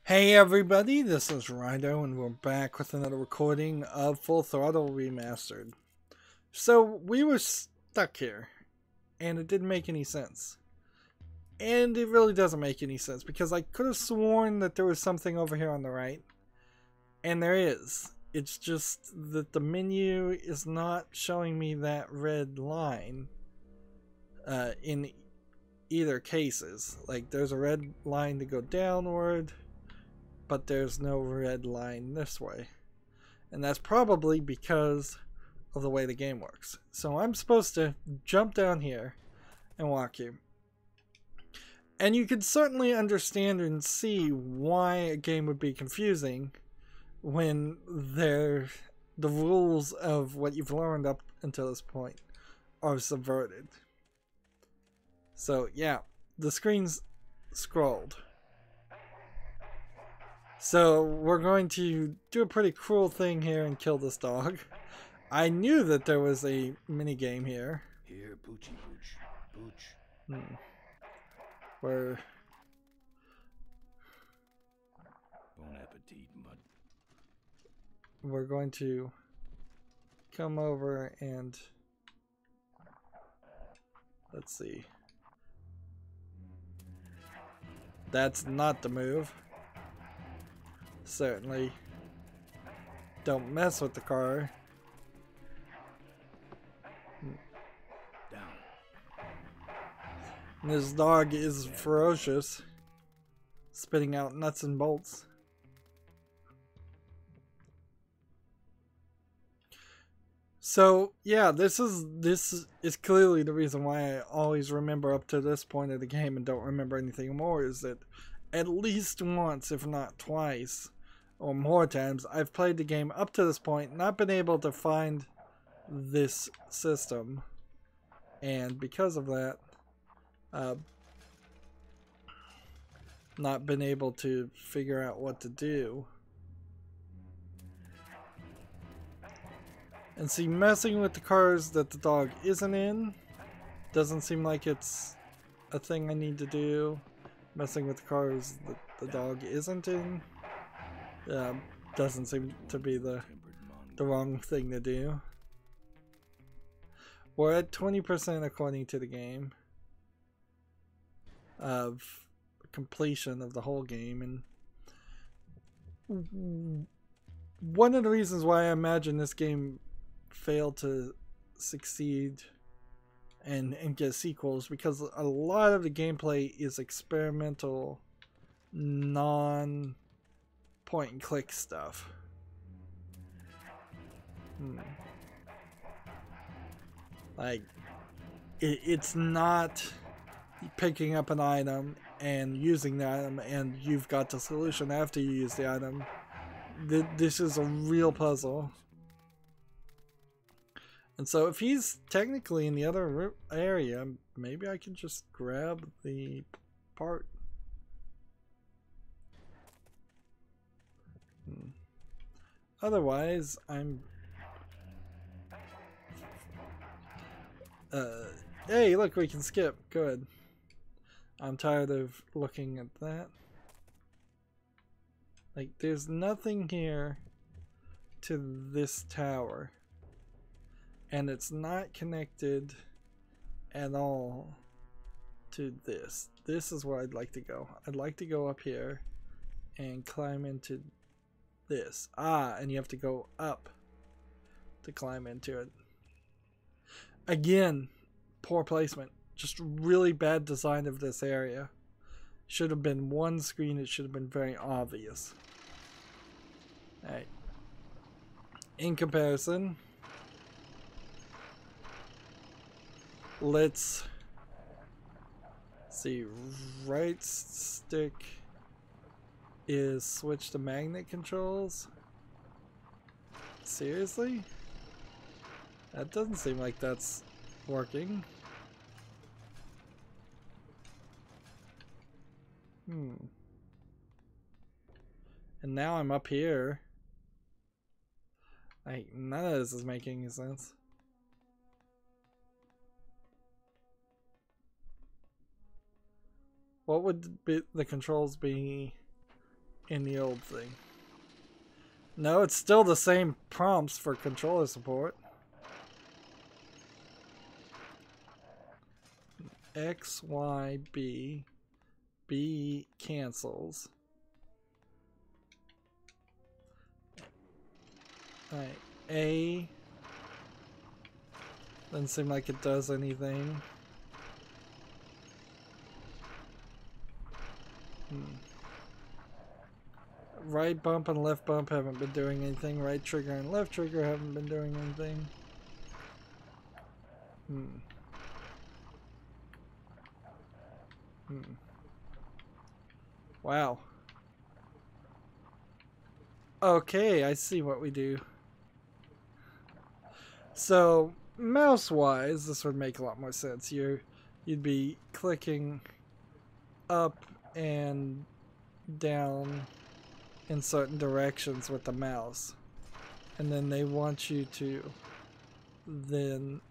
Hey everybody, this is Rydo and we're back with another recording of Full Throttle Remastered. So we were stuck here and it didn't make any sense. And it really doesn't make any sense because I could have sworn that there was something over here on the right. And there is. It's just that the menu is not showing me that red line in either cases. Like there's a red line to go downward, but there's no red line this way. And that's probably because of the way the game works. So I'm supposed to jump down here and walk you. And you can certainly understand and see why a game would be confusing when the rules of what you've learned up until this point are subverted. So yeah, the screen's scrolled. So we're going to do a pretty cruel thing here and kill this dog. I knew that there was a mini game here. Here, Poochie Pooch. Pooch. Where Bon appetit, mud. we're going to come over and let's see. That's not the move. Certainly don't mess with the car. Down. And this dog is ferocious, spitting out nuts and bolts. So yeah, this is clearly the reason why I always remember up to this point of the game and don't remember anything more, is that at least once, if not twice or more times, I've played the game up to this point, not been able to find this system, and because of that, not been able to figure out what to do. And see, messing with the cars that the dog isn't in doesn't seem like it's a thing I need to do. Messing with the cars that the dog isn't in doesn't seem to be the wrong thing to do. We're at 20% according to the game of completion of the whole game, and one of the reasons why I imagine this game failed to succeed and get sequels, because a lot of the gameplay is experimental, non point and click stuff. Like it's not picking up an item and using the item and you've got the solution after you use the item. This is a real puzzle. And so if he's technically in the other area, maybe I can just grab the part. Otherwise, I'm... hey, look, we can skip. Good. I'm tired of looking at that. Like, there's nothing here to this tower. And it's not connected at all to this. This is where I'd like to go. I'd like to go up here and climb into this. Ah, and you have to go up to climb into it. Again, poor placement. Just really bad design of this area. Should have been one screen. It should have been very obvious. Alright. In comparison, let's see. Right stick is switch to magnet controls. Seriously? That doesn't seem like that's working. And now I'm up here. Like, none of this is making any sense. What would the controls be in the old thing. No, it's still the same prompts for controller support. X, Y, B. B cancels. Alright, A. Doesn't seem like it does anything. Right bump and left bump haven't been doing anything. Right trigger and left trigger haven't been doing anything. Wow. Okay, I see what we do. So, mouse-wise, this would make a lot more sense. You'd be clicking up and down in certain directions with the mouse. And then they want you to then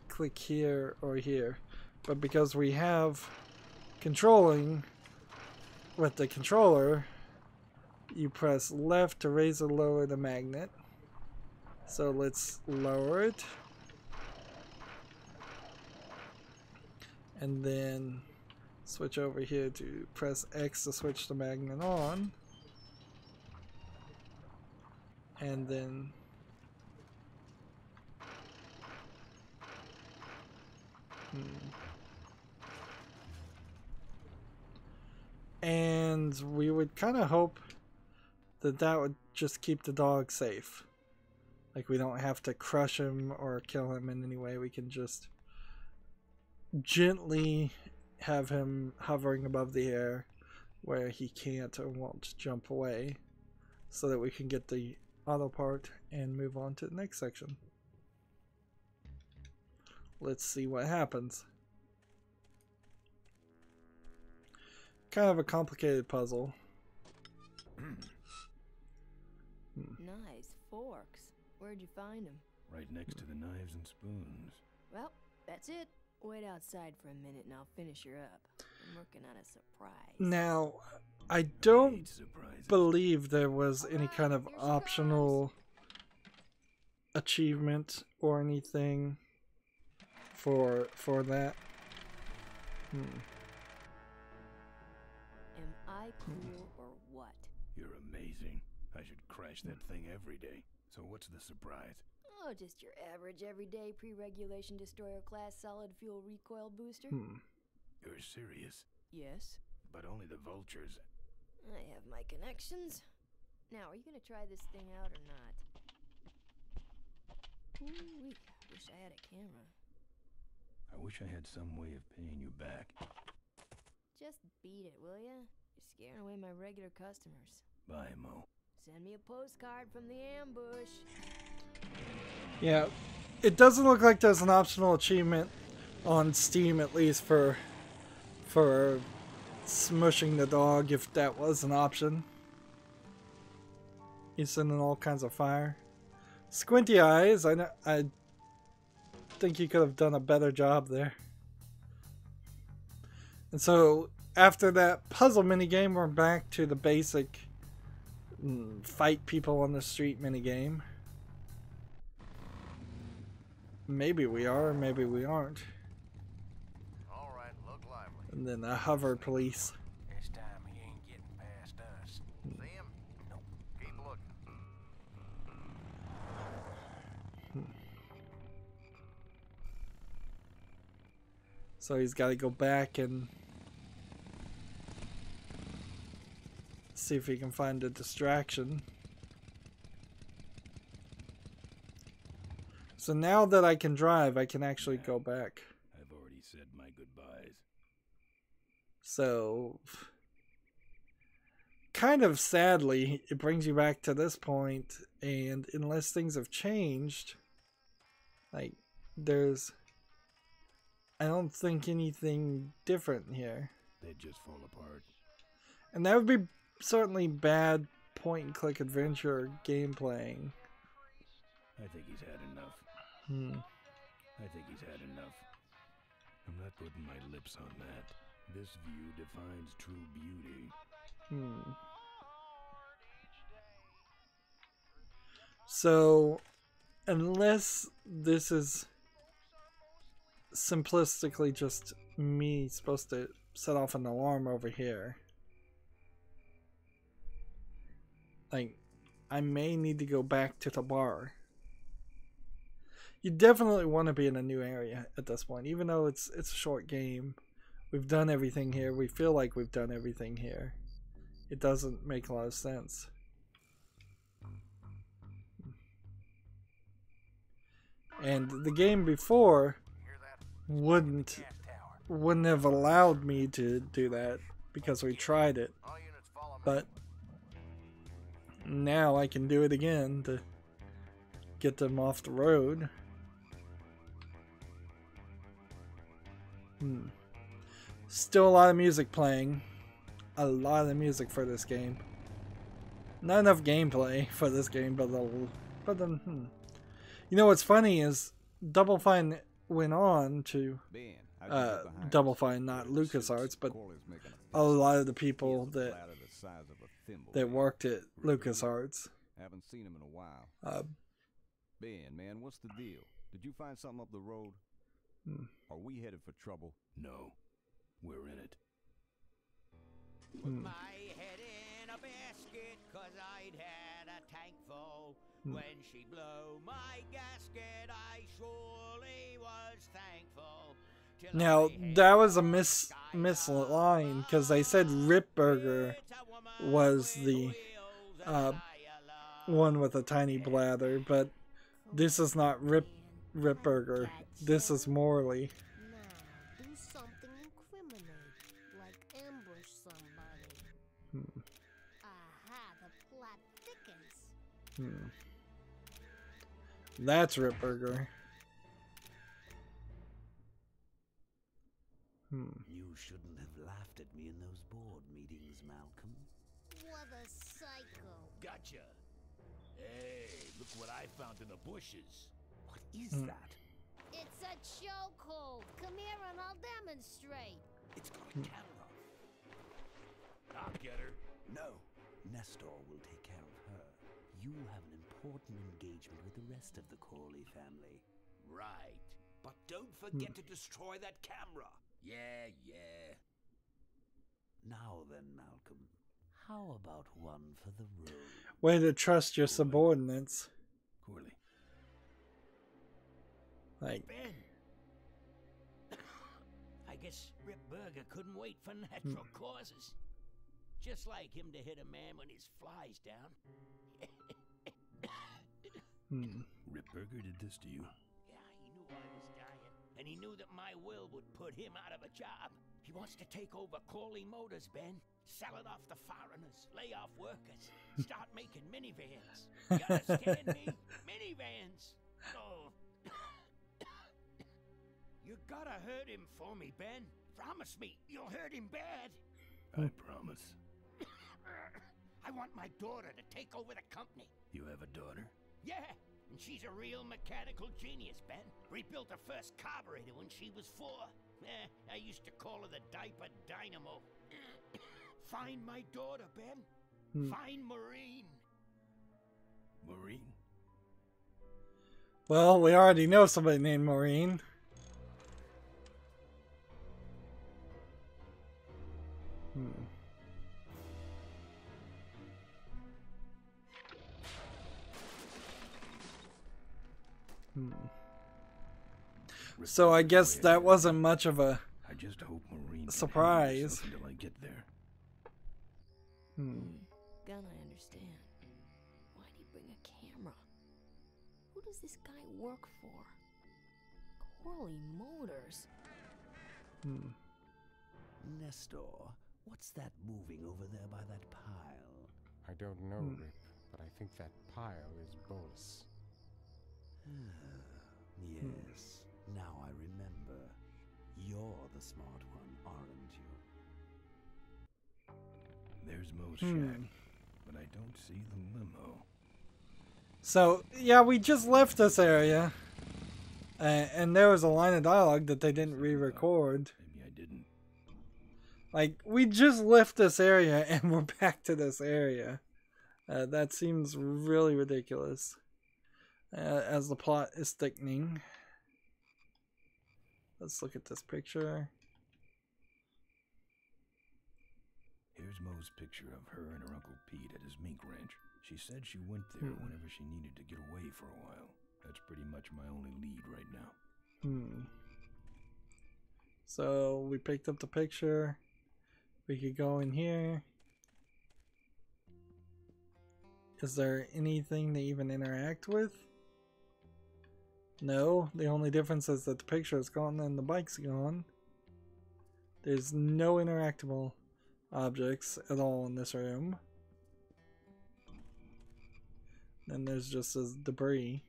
click here or here. But because we have controlling with the controller, you press left to raise or lower the magnet. So let's lower it. And then switch over here to press X to switch the magnet on. And then and we would kind of hope that that would just keep the dog safe. Like, we don't have to crush him or kill him in any way. We can just gently have him hovering above the air where he can't or won't jump away, so that we can get the auto part and move on to the next section. Let's see what happens. Kind of a complicated puzzle. Nice forks. Where'd you find them? Right next to the knives and spoons. Well, that's it. Wait outside for a minute and I'll finish her up. I'm working on a surprise. Now, I don't believe there was any kind of optional achievement or anything for that. Am I cool or what? You're amazing. I should crash that thing every day. So what's the surprise? Oh, just your average everyday pre-regulation destroyer class solid fuel recoil booster. You're serious? Yes. But only the vultures. I have my connections. Now, are you gonna try this thing out or not? Ooh, wish I had a camera. I wish I had some way of paying you back. Just beat it, will ya? You're scaring away my regular customers. Bye, Mo. Send me a postcard from the ambush. Yeah, it doesn't look like there's an optional achievement on Steam, at least for smushing the dog, if that was an option. He's sending all kinds of fire. Squinty eyes, I think you could have done a better job there. And so, after that puzzle minigame, we're back to the basic fight people on the street minigame. Maybe we are, maybe we aren't. All right, look lively. And then a hover police. This time he ain't getting past us. See him? Nope. Keep looking. So he's got to go back and see if he can find a distraction. So now that I can drive, I can actually go back. I've already said my goodbyes. So, kind of sadly, it brings you back to this point, and unless things have changed, like, I don't think anything different here. They'd just fall apart. And that would be certainly bad point-and-click adventure gameplaying. I think he's had enough. I think he's had enough. I'm not putting my lips on that. This view defines true beauty. So, unless this is simplistically just me supposed to set off an alarm over here, like, I may need to go back to the bar. You definitely want to be in a new area at this point, even though it's a short game. We've done everything here. We feel like we've done everything here. It doesn't make a lot of sense. And the game before wouldn't have allowed me to do that because we tried it. But now I can do it again to get them off the road. Still a lot of music playing. A lot of music for this game. Not enough gameplay for this game, but you know what's funny is Double Fine went on to Double Fine, not LucasArts, but a lot of the people that worked at LucasArts. Haven't seen him in a while. Ben, man, what's the deal? Did you find something up the road? Are we headed for trouble? No, we're in it. Put my head in a basket, 'cause I'd had a tank full. When she blew my gasket, I surely was thankful. Now, that was a misline, because they said Rip Burger was the one with a tiny bladder, but this is not Rip Burger. This is Morley. Now, do something incriminating, like ambush somebody. Aha, the plot thickens. That's Rip Burger. You shouldn't have laughed at me in those board meetings, Malcolm. What a psycho. Gotcha. Hey, look what I found in the bushes. What is that? It's a chokehold. Come here and I'll demonstrate. It's got a camera. I'll get her. No, Nestor will take care of her. You have an important engagement with the rest of the Corley family. Right. But don't forget to destroy that camera. Yeah. Now then, Malcolm, how about one for the road? Way to trust your subordinates. Corley. Like, Ben! I guess Rip Burger couldn't wait for natural causes. Just like him to hit a man when his fly's down. Rip Burger did this to you. Yeah, he knew I was dying, and he knew that my will would put him out of a job. He wants to take over Corley Motors, Ben. Sell it off to foreigners, lay off workers, start making minivans. You understand me? Minivans! Oh. You gotta hurt him for me, Ben. Promise me you'll hurt him bad. I promise. I want my daughter to take over the company. You have a daughter? Yeah, and she's a real mechanical genius, Ben. Rebuilt her first carburetor when she was 4. I used to call her the diaper dynamo. Find my daughter, Ben. Find Maureen. Maureen? well, we already know somebody named Maureen. So I guess that wasn't much of a I just hope Maureen can surprise. handle until I get there. Gonna understand. Why'd he bring a camera? Who does this guy work for? Corley Motors. Nestor, what's that moving over there by that pile? I don't know, Rip, but I think that pile is Bolus. Yes, now I remember. You're the smart one, aren't you? There's Mo's shack, but I don't see the limo. So, yeah, we just left this area. And there was a line of dialogue that they didn't re-record. Maybe I didn't. Like, we just left this area and we're back to this area. That seems really ridiculous. as the plot is thickening. Let's look at this picture. Here's Mo's picture of her and her Uncle Pete at his mink ranch. She said she went there whenever she needed to get away for a while. That's pretty much my only lead right now. So we picked up the picture. We could go in here. Is there anything to even interact with? No, the only difference is that the picture is gone and the bike's gone. There's no interactable objects at all in this room. Then there's just this debris.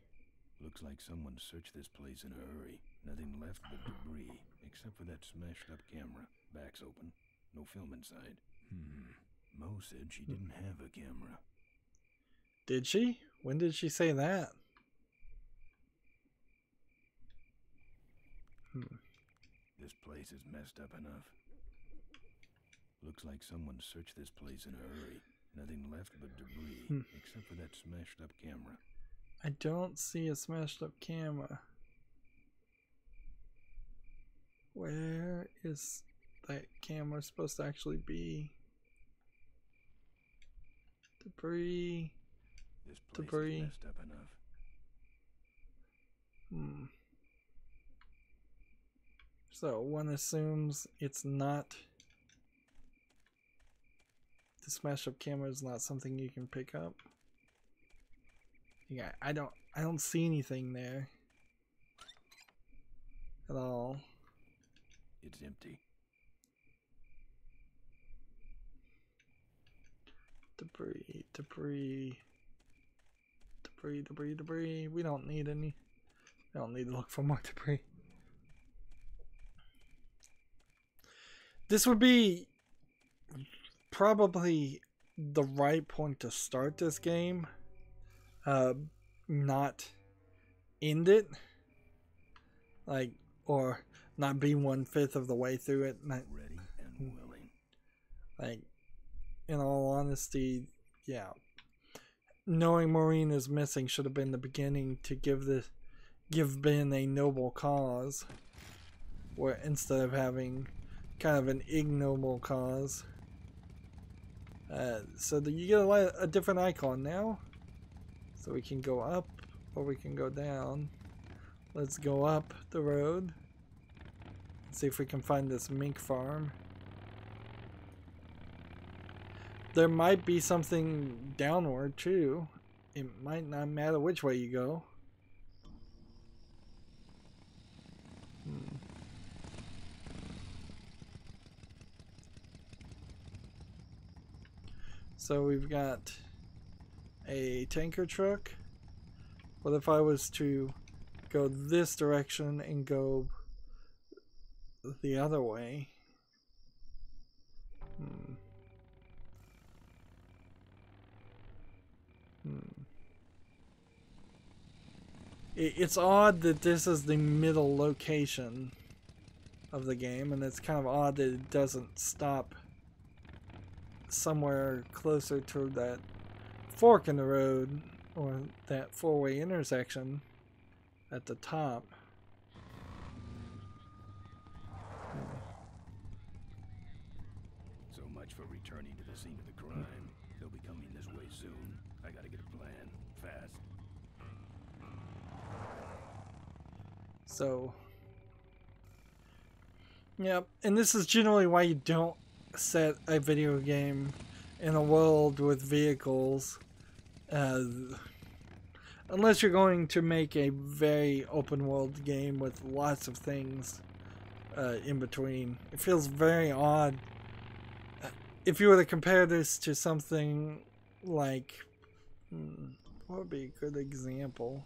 Looks like someone searched this place in a hurry. Nothing left but debris, except for that smashed up camera. Back's open. No film inside. Mo said she didn't have a camera. Did she? When did she say that? This place is messed up enough. Looks like someone searched this place in a hurry. Nothing left but debris, except for that smashed up camera. I don't see a smashed up camera. Where is that camera supposed to actually be? Debris. This place is messed up enough. So one assumes it's not. The smash up camera is not something you can pick up. Yeah, I don't see anything there at all. It's empty. Debris, debris, debris, debris, debris. We don't need any. I don't need to look for more debris. This would be probably the right point to start this game. Not end it. Like, or not be 1/5 of the way through it. Not, ready and willing. Like, in all honesty, yeah. Knowing Maureen is missing should have been the beginning to give Ben a noble cause. Where instead of having kind of an ignoble cause. So that you get a different icon now. So we can go up or we can go down. Let's go up the road. See if we can find this mink farm. There might be something downward too. It might not matter which way you go. So we've got a tanker truck. What if I was to go this direction and go the other way? It's odd that this is the middle location of the game, and it's kind of odd that it doesn't stop somewhere closer to that fork in the road or that four-way intersection at the top. So much for returning to the scene of the crime. They'll be coming this way soon. I gotta get a plan. Fast. So, yep, and this is generally why you don't set a video game in a world with vehicles, unless you're going to make a very open world game with lots of things in between. It feels very odd. If you were to compare this to something like, what would be a good example?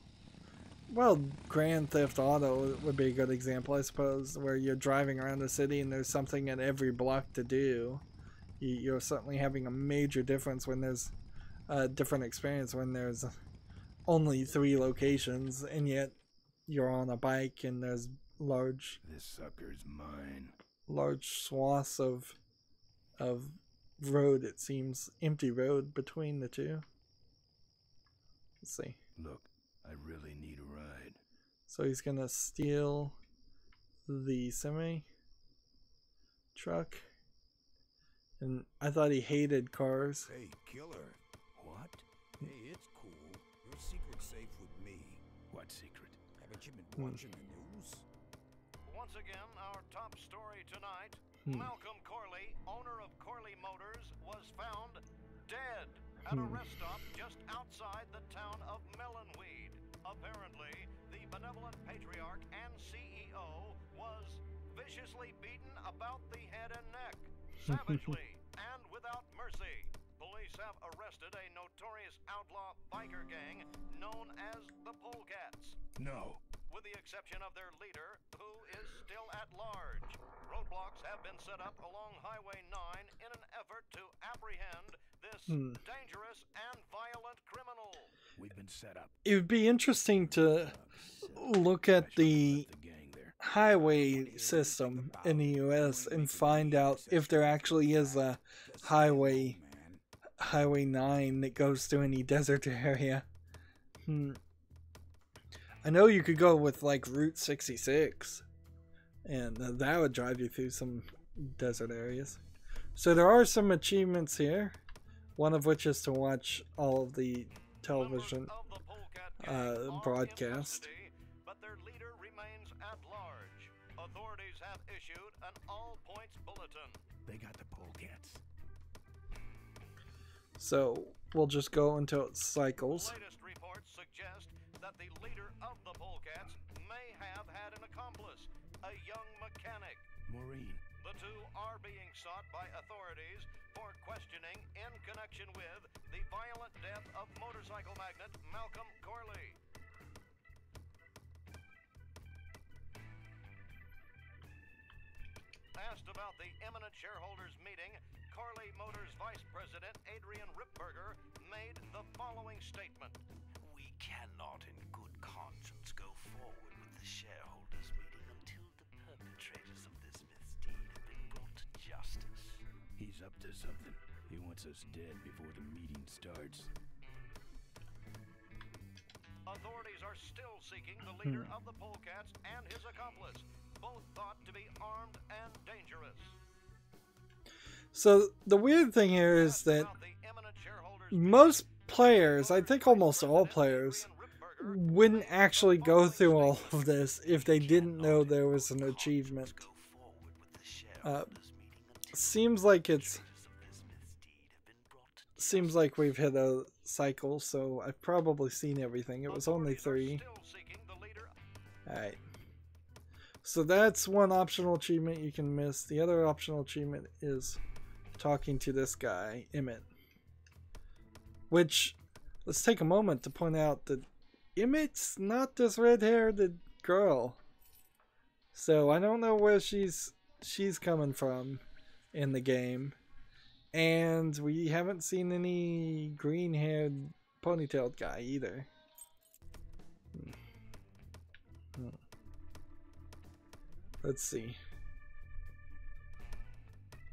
Well, Grand Theft Auto would be a good example, I suppose, where you're driving around the city and there's something at every block to do. You're certainly having a major difference when there's a different experience when there's only 3 locations, and yet you're on a bike and there's large... This sucker's mine. Large swaths of road, it seems, empty road between the two. Let's see. Look, I really need a ride. So he's gonna steal the semi truck. And I thought he hated cars. Hey, killer. What? Hey, it's cool. Your secret's safe with me. What secret? Haven't you been watching the news? Once again, our top story tonight. Hmm. Malcolm Corley, owner of Corley Motors, was found dead at a rest stop just outside the town of Melonweed. Apparently, the benevolent patriarch and CEO was viciously beaten about the head and neck, savagely and without mercy. Police have arrested a notorious outlaw biker gang known as the Polecats. No. With the exception of their leader, who is still at large. Roadblocks have been set up along Highway 9 in an effort to apprehend this dangerous and violent criminal. We've been set up. It would be interesting to look at the highway system in the US and find out if there actually is a Highway 9 that goes through any desert area. I know you could go with like Route 66, and that would drive you through some desert areas. So there are some achievements here, one of which is to watch all of the television broadcast. But their leader remains at large. Authorities have issued an all-points bulletin. They got the Polecats. So we'll just go until it cycles. The latest reports suggest that the leader of the Polecats may have had an accomplice, a young mechanic. Maureen. The two are being sought by authorities for questioning in connection with the violent death of motorcycle magnate Malcolm Corley. Asked about the imminent shareholders meeting, Corley Motors Vice President Adrian Ripberger made the following statement. We cannot in good conscience go forward with the shareholders meeting until the perpetrators of this misdeed have been brought to justice. He's up to something. He wants us dead before the meeting starts. Authorities are still seeking the leader of the Polecats and his accomplice, both thought to be armed and dangerous. So the weird thing here is that most players, I think almost all players, wouldn't actually go through all of this if they didn't know there was an achievement. Seems like we've hit a cycle, so I've probably seen everything. It was only 3. Alright. So that's one optional achievement you can miss. The other optional achievement is talking to this guy, Emmett. Which, let's take a moment to point out that Emmett's not this red-haired girl. So I don't know where she's coming from in the game. And we haven't seen any green-haired ponytailed guy either. Let's see.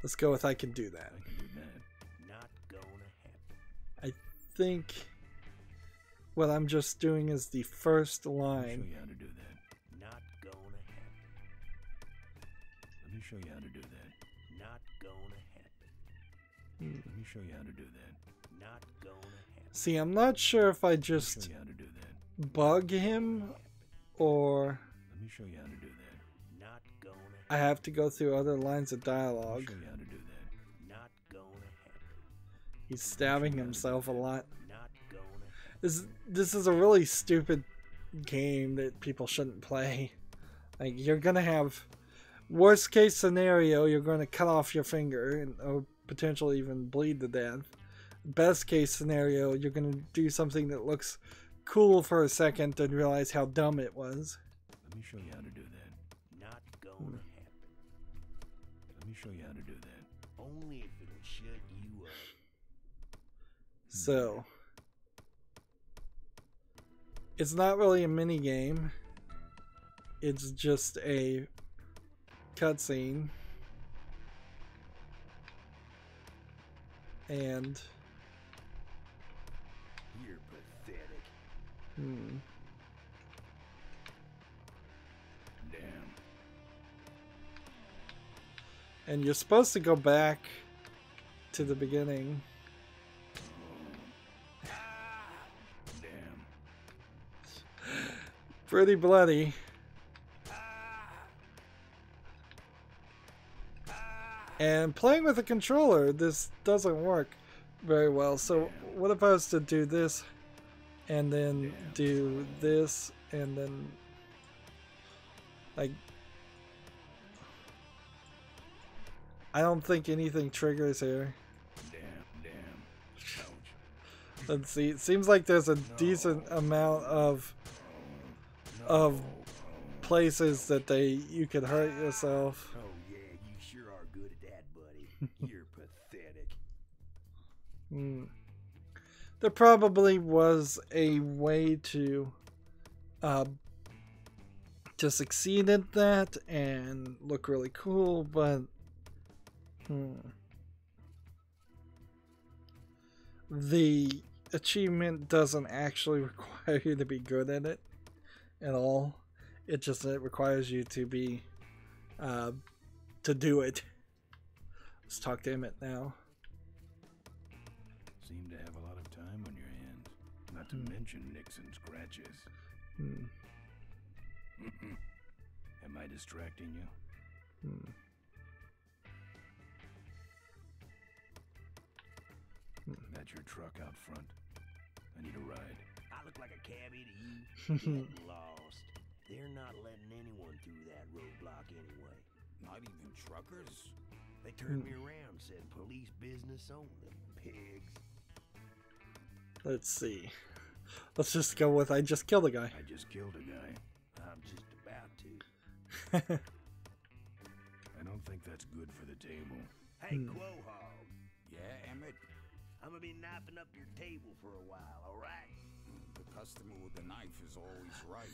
Let's go with I can do that. Not gonna happen. I think what I'm just doing is the first line. Let me show you how to do that. Not gonna happen. Let me show you how to do that. Not gonna happen. Let me show you how to do that. Not gonna happen. See, I'm not sure if I just Let me show you how to do that. bug him or Let me show you how to do that. Not gonna I have to go through other lines of Let me dialogue. show you how to do that. Not gonna happen. He's stabbing himself a lot. Not gonna happen. This is a really stupid game that people shouldn't play. Like, you're gonna have worst case scenario, you're gonna cut off your finger and or potentially even bleed to death. Best case scenario, you're gonna do something that looks cool for a second and realize how dumb it was. Let me show you how to do that. Not gonna happen. Let me show you how to do that. Only if it'll shut you up. So it's not really a mini game. It's just a cutscene. And You're pathetic. And you're supposed to go back to the beginning. Damn. Pretty bloody. And playing with a controller, this doesn't work very well. So what if I was to do this and then do this and then like I don't think anything triggers here. Damn. Ouch. Let's see. It seems like there's a decent amount of places that you could hurt yourself. Oh yeah, you sure are good at that, buddy. You're pathetic. There probably was a way to succeed at that and look really cool, but the achievement doesn't actually require you to be good at it at all. It requires you to be to do it. Let's talk to Emmett now. Seem to have a lot of time on your hands. Not to mention nicks and scratches. Am I distracting you? That's your truck out front. I need a ride. I look like a cabbie to you. Get lost. They're not letting anyone through that roadblock anyway. Not even truckers? They turned me around, said police business only. Pigs. Let's see. Let's just go with I just killed a guy. I just killed a guy. I'm just about to. I don't think that's good for the table. Hey, Quahog. Yeah, Emmett? I'm gonna be knifing up your table for a while, alright? The customer with the knife is always right.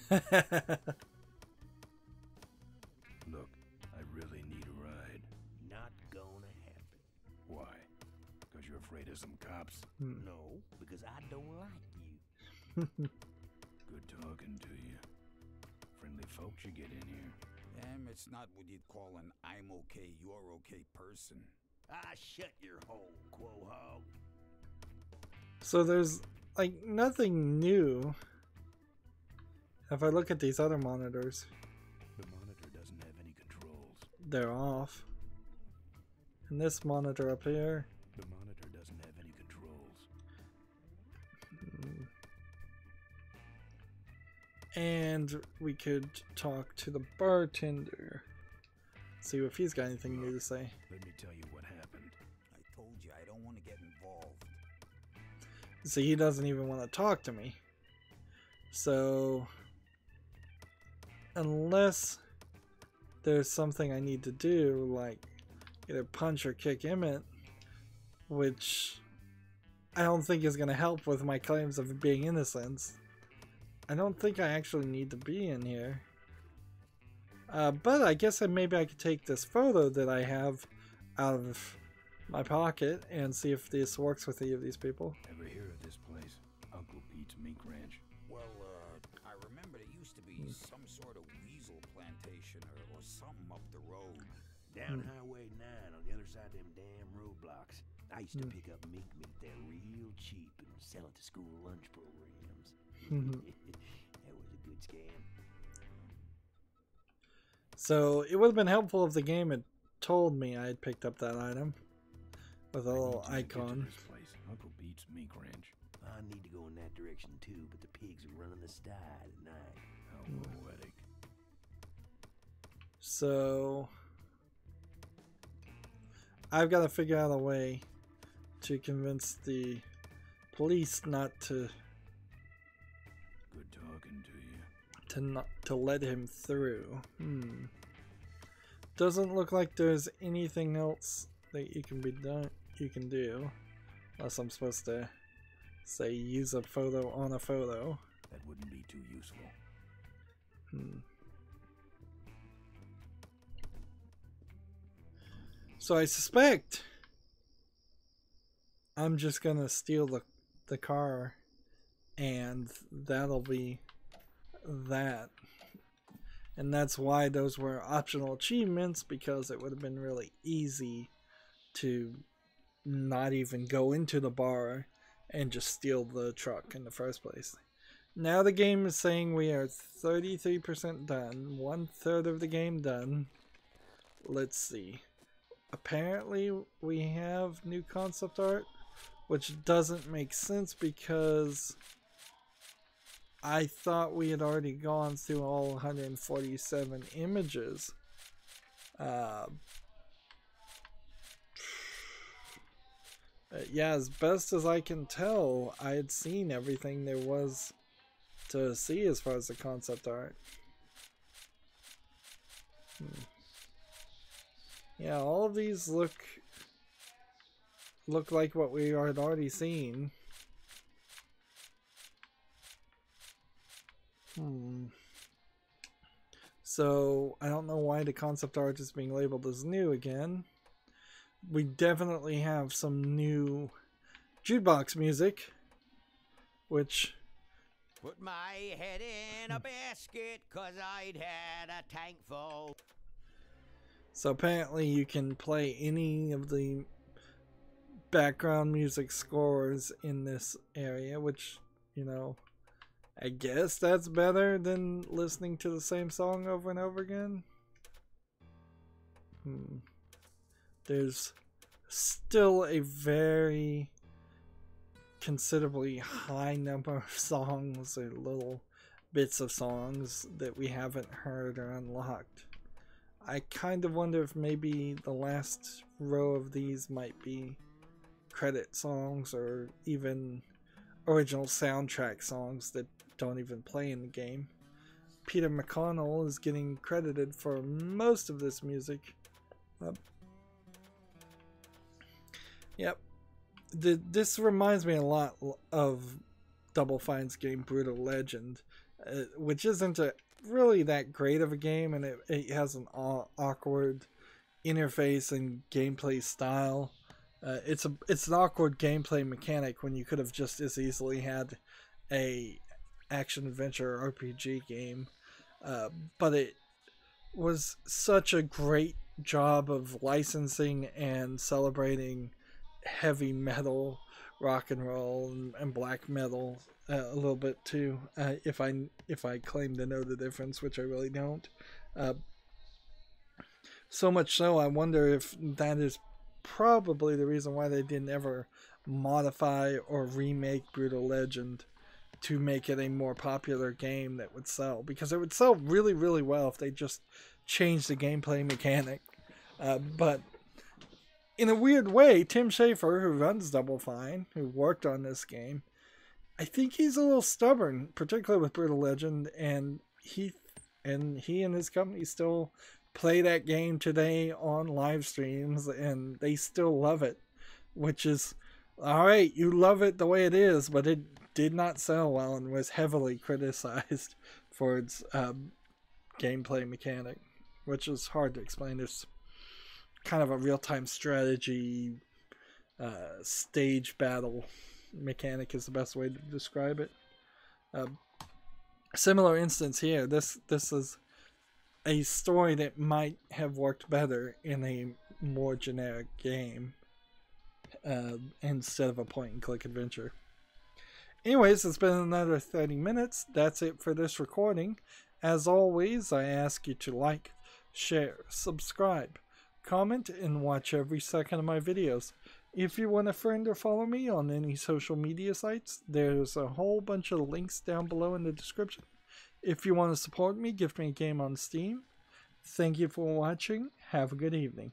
Look, I really need a ride. Not gonna happen. Why? Because you're afraid of some cops? No, because I don't like you. Good talking to you. Friendly folks you get in here. Emmett's not what you'd call an I'm okay, you're okay person. Ah, shut your hole, Quahog. So there's like nothing new. If I look at these other monitors, The monitor doesn't have any controls. they're off. And this monitor up here, The monitor doesn't have any controls. and we could talk to the bartender. See if he's got anything new to say. Let me tell you what happened. I told you I don't want to get involved. See, he doesn't even want to talk to me. So, unless there's something I need to do, like either punch or kick Emmett, which I don't think is going to help with my claims of being innocent. I don't think I actually need to be in here. But I guess maybe I could take this photo that I have out of my pocket and see if this works with any of these people. Ever hear of this place? Uncle Pete's Mink Ranch. Well, I remember there used to be some sort of weasel plantation or something up the road. Down Highway 9 on the other side of them damn roadblocks. I used to pick up mink meat there real cheap and sell it to school lunch programs. That was a good scam. So it would have been helpful if the game had told me I had picked up that item with a little I need to get to icon. this place, Uncle Pete's Mink Ranch. I need to go in that direction too, but the pigs are running the sty at night. How poetic. So I've got to figure out a way to convince the police not to Good talking to you. to let him through. Doesn't look like there's anything else that you can do, unless I'm supposed to say use a photo on a photo. That wouldn't be too useful. So I suspect I'm just gonna steal the car, and that'll be that. And that's why those were optional achievements, because it would have been really easy to not even go into the bar and just steal the truck in the first place. Now the game is saying we are 33% done, 1/3 of the game done. Let's see. Apparently we have new concept art, which doesn't make sense because I thought we had already gone through all 147 images. Yeah, as best as I can tell, I had seen everything there was to see as far as the concept art. Yeah, all of these look like what we had already seen. So I don't know why the concept art is being labeled as new again. We definitely have some new jukebox music, which... Put my head in a basket, 'cause I'd had a tank full. So apparently you can play any of the background music scores in this area, which, you know, I guess that's better than listening to the same song over and over again. There's still a very considerably high number of songs or little bits of songs that we haven't heard or unlocked. I kind of wonder if maybe the last row of these might be credit songs or even original soundtrack songs that don't even play in the game. Peter McConnell is getting credited for most of this music. Yep. This reminds me a lot of Double Fine's game Brutal Legend, which isn't really that great of a game, and it has an awkward interface and gameplay style. It's an awkward gameplay mechanic when you could have just as easily had a action adventure RPG game, but it was such a great job of licensing and celebrating heavy metal, rock and roll, and black metal a little bit too. If I claim to know the difference, which I really don't. So much so, I wonder if that is probably the reason why they didn't ever modify or remake Brutal Legend to make it a more popular game that would sell, because it would sell really, really well if they just changed the gameplay mechanic. But in a weird way, Tim Schafer, who runs Double Fine, who worked on this game, I think he's a little stubborn, particularly with Brutal Legend, and he and his company still play that game today on live streams, and they still love it, which is alright. You love it the way it is, but it did not sell well and was heavily criticized for its gameplay mechanic, which is hard to explain. It's kind of a real-time strategy stage battle mechanic is the best way to describe it. Similar instance here. This is a story that might have worked better in a more generic game instead of a point-and-click adventure. Anyways, it's been another 30 minutes. That's it for this recording. As always, I ask you to like, share, subscribe, comment, and watch every second of my videos. If you want to friend or follow me on any social media sites, there's a whole bunch of links down below in the description. If you want to support me, gift me a game on Steam. Thank you for watching. Have a good evening.